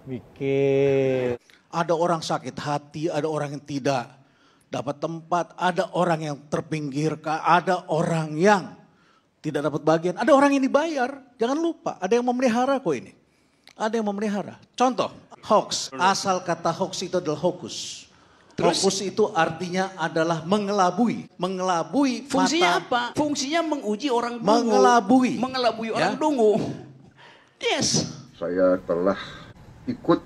Mikir. Ada orang sakit hati, ada orang yang tidak dapat tempat, ada orang yang terpinggirkan, ada orang yang tidak dapat bagian, ada orang yang dibayar. Jangan lupa, ada yang memelihara kok ini. Ada yang memelihara. Contoh, hoax. Asal kata hoax itu adalah hokus. Hokus itu artinya adalah mengelabui. Mengelabui Fungsinya mata. apa? Fungsinya menguji orang dungu. Mengelabui. Mengelabui orang Ya. dungu. Yes. Saya telah ikut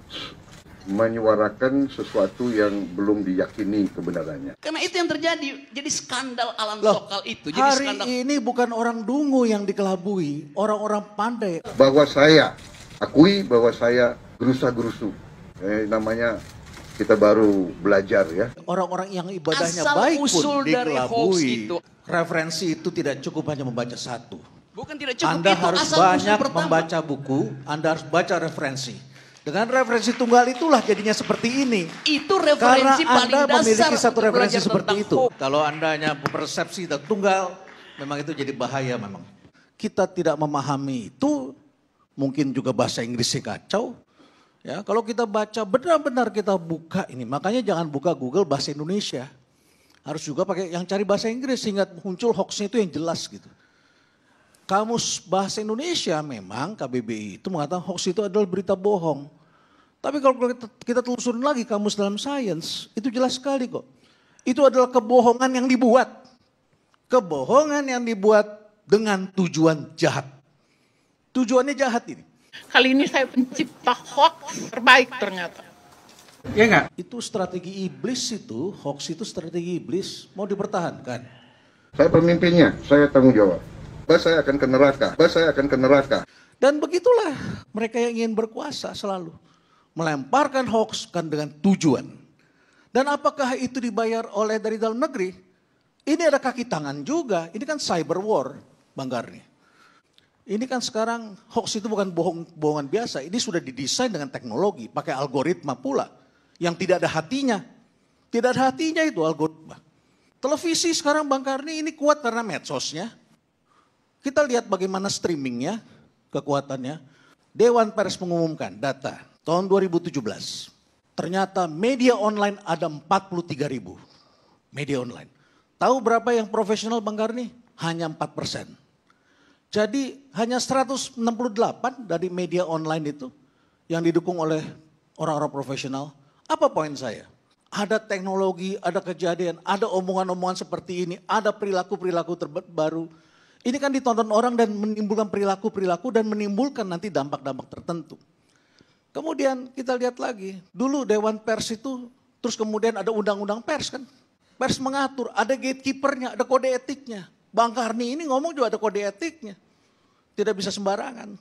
menyuarakan sesuatu yang belum diyakini kebenarannya. Karena itu yang terjadi. Jadi skandal Alan Loh, Sokal itu. Jadi hari skandal. ini bukan orang dungu yang dikelabui, orang-orang pandai. Bahwa saya akui bahwa saya gerusa-gerusu. Namanya kita baru belajar ya. Orang-orang yang ibadahnya Asal baik usul pun dari hoax dikelabui. itu. Referensi itu tidak cukup hanya membaca satu. Bukan tidak cukup Anda itu. harus Asal usul banyak pertama. membaca buku, Anda harus baca referensi. Dengan referensi tunggal itulah jadinya seperti ini. Itu Karena referensi paling Anda dasar memiliki satu untuk referensi belajar seperti tentang itu. hoax. Kalau Anda hanya persepsi dan tunggal, memang itu jadi bahaya memang. Kita tidak memahami itu, mungkin juga bahasa Inggrisnya kacau. Ya, kalau kita baca benar-benar kita buka ini, makanya jangan buka Google bahasa Indonesia. Harus juga pakai yang cari bahasa Inggris sehingga muncul hoaxnya itu yang jelas gitu. Kamus Bahasa Indonesia memang KBBI itu mengatakan hoax itu adalah berita bohong. Tapi kalau kita telusurin lagi kamus dalam sains, itu jelas sekali kok. Itu adalah kebohongan yang dibuat. Kebohongan yang dibuat dengan tujuan jahat. Tujuannya jahat ini. Kali ini saya pencipta hoax terbaik ternyata. Ya enggak? Itu strategi iblis itu, hoax itu strategi iblis, mau dipertahankan. Saya pemimpinnya, saya tanggung jawab. Saya akan ke neraka, saya akan ke neraka. Dan begitulah mereka yang ingin berkuasa selalu. Melemparkan hoax kan dengan tujuan. Dan apakah itu dibayar oleh dari dalam negeri? Ini ada kaki tangan juga, ini kan cyber war, Bang Garni. Ini kan sekarang hoax itu bukan bohongan biasa, ini sudah didesain dengan teknologi, pakai algoritma pula. Yang tidak ada hatinya. Tidak ada hatinya itu algoritma. Televisi sekarang Bang Karni ini kuat karena medsosnya. Kita lihat bagaimana streamingnya, kekuatannya. Dewan Pers mengumumkan data tahun 2017. Ternyata media online ada 43 ribu. Media online. Tahu berapa yang profesional Bang Karni? Hanya 4%. Jadi hanya 168 dari media online itu yang didukung oleh orang-orang profesional. Apa poin saya? Ada teknologi, ada kejadian, ada omongan-omongan seperti ini, ada perilaku-perilaku terbaru. Ini kan ditonton orang dan menimbulkan perilaku-perilaku dan menimbulkan nanti dampak-dampak tertentu. Kemudian kita lihat lagi, dulu Dewan Pers itu, terus kemudian ada undang-undang pers kan. Pers mengatur, ada gatekeepernya, ada kode etiknya. Bang Karni ini ngomong juga ada kode etiknya. Tidak bisa sembarangan.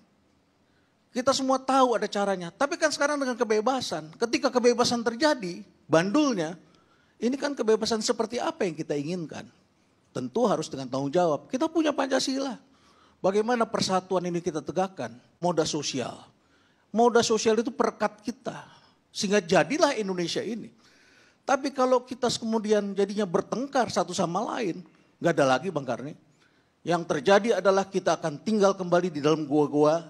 Kita semua tahu ada caranya. Tapi kan sekarang dengan kebebasan, ketika kebebasan terjadi, bandulnya, ini kan kebebasan seperti apa yang kita inginkan. Tentu harus dengan tanggung jawab. Kita punya Pancasila. Bagaimana persatuan ini kita tegakkan? Moda sosial. Moda sosial itu perekat kita. Sehingga jadilah Indonesia ini. Tapi kalau kita kemudian jadinya bertengkar satu sama lain, nggak ada lagi Bang Karni. Yang terjadi adalah kita akan tinggal kembali di dalam gua-gua,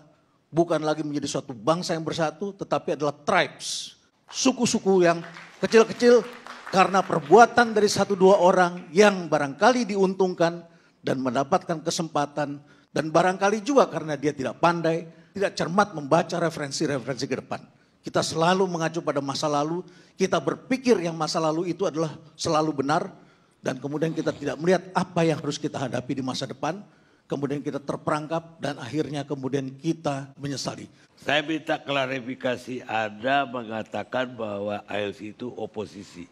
bukan lagi menjadi suatu bangsa yang bersatu, tetapi adalah tribes. Suku-suku yang kecil-kecil karena perbuatan dari satu dua orang yang barangkali diuntungkan dan mendapatkan kesempatan. Dan barangkali juga karena dia tidak pandai, tidak cermat membaca referensi-referensi ke depan. Kita selalu mengacu pada masa lalu, kita berpikir yang masa lalu itu adalah selalu benar. Dan kemudian kita tidak melihat apa yang harus kita hadapi di masa depan. Kemudian kita terperangkap dan akhirnya kemudian kita menyesali. Saya minta klarifikasi, Anda mengatakan bahwa ALC itu oposisi.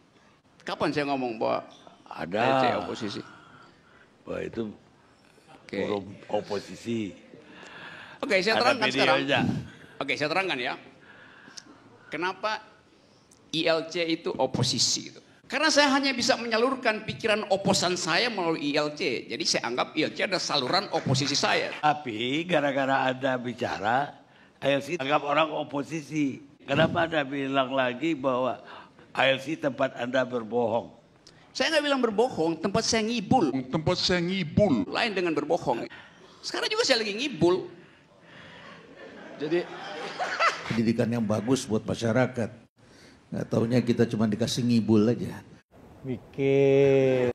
Kapan saya ngomong bahwa Ada. ALC oposisi? Bahwa itu forum oposisi. Oke, saya Ada terangkan sekarang. videonya. Oke, saya terangkan ya. Kenapa ILC itu oposisi gitu. Karena saya hanya bisa menyalurkan pikiran oposan saya melalui ILC. Jadi saya anggap ILC adalah saluran oposisi saya. Tapi gara-gara Anda bicara, ALC anggap orang oposisi. Kenapa Anda bilang lagi bahwa ALC tempat Anda berbohong? Saya nggak bilang berbohong, tempat saya ngibul. Tempat saya ngibul. Lain dengan berbohong. Sekarang juga saya lagi ngibul. Jadi pendidikan yang bagus buat masyarakat. Nggak taunya kita cuma dikasih ngibul aja. Bikin